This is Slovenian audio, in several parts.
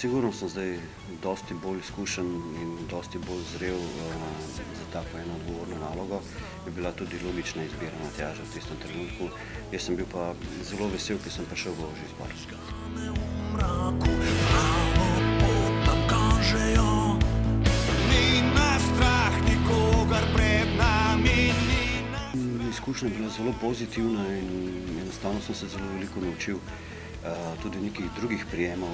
Sigurno sem zdaj dosti bolj izkušen in dosti bolj zrel za tako eno odgovorno nalogo. Je bila tudi logična izbira Matjaža v tistem trenutku. Jaz sem bil pa zelo vesel, ker sem prišel v ožji izbor. Izkušnja je bila zelo pozitivna in enostavno sem se zelo veliko naučil. Tudi nekih drugih prijemov,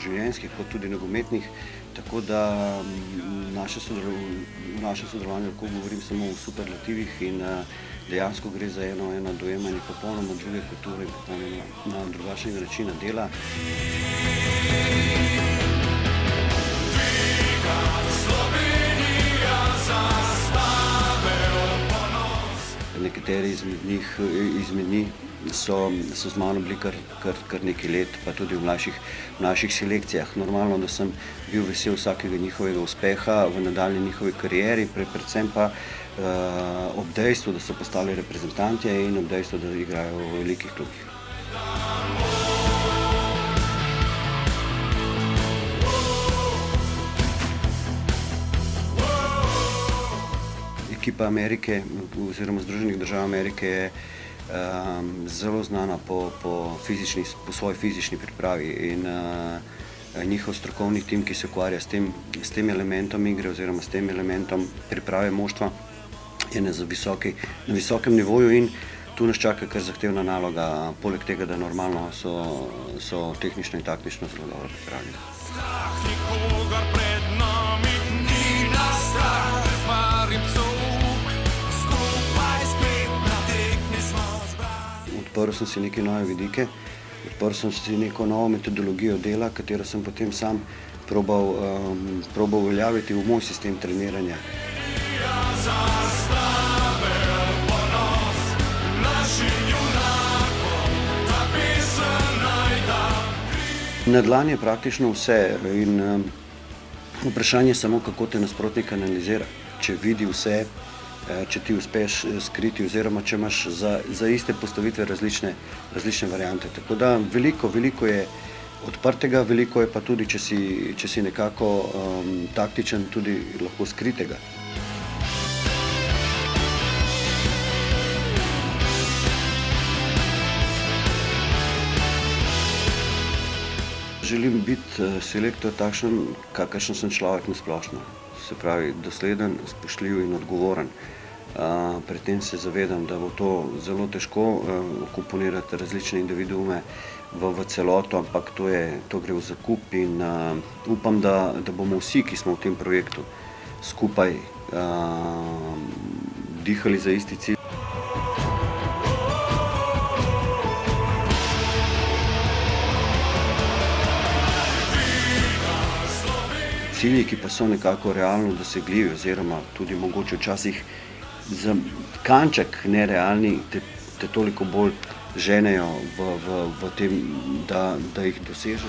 življenjskih kot tudi nogometnih, tako da naše sodelovanje, lahko govorim samo o superlativih in dejansko gre za eno dojemanje popolnoma druge kulture in popolnoma drugačnega načina dela. Nekateri izmed njih so z mano bili kar nekaj let, pa tudi v mlajših selekcijah. Normalno, da sem bil vesel vsakega njihovega uspeha v nadaljnji njihovi karieri, predvsem pa ob dejstvu, da so postali reprezentantje in ob dejstvu, da igrajo v velikih klubih. Ekipa Amerike oziroma Združenih držav Amerike je zelo znana po svoji fizični pripravi in njihov strokovni tim, ki se ukvarja s tem elementom igre oziroma s tem elementom priprave moštva, je na visokem nivoju in tu nas čaka kar zahtevna naloga, poleg tega, da normalno so tehnično in taktično zelo dobro pripravljeni. Odprl sem si neke nove vidike, odprl sem si neko novo metodologijo dela, katero sem potem sam probal uveljaviti v moj sistem treniranja. Na dlani je praktično vse in vprašanje je samo, kako te nasprotnik analizira. Če vidi vse, če ti uspeš skriti oziroma če imaš za iste postavitve različne variante. Tako da veliko je odprtega, veliko je pa tudi, če si nekako taktičen, tudi lahko skritega. Želim biti selektor takšen, kakršen sem človek na splošno. Se pravi, dosleden, spoštljiv in odgovoren. Pri tem se zavedam, da bo to zelo težko komponirati različne individuume v celoto, ampak to gre v zakup in upam, da bomo vsi, ki smo v tem projektu, skupaj dihali za isti cilj. Cilji, ki pa so nekako realno dosegljivi oziroma tudi mogoče včasih za kanček nerealni, te toliko bolj ženejo v tem, da jih dosežeš.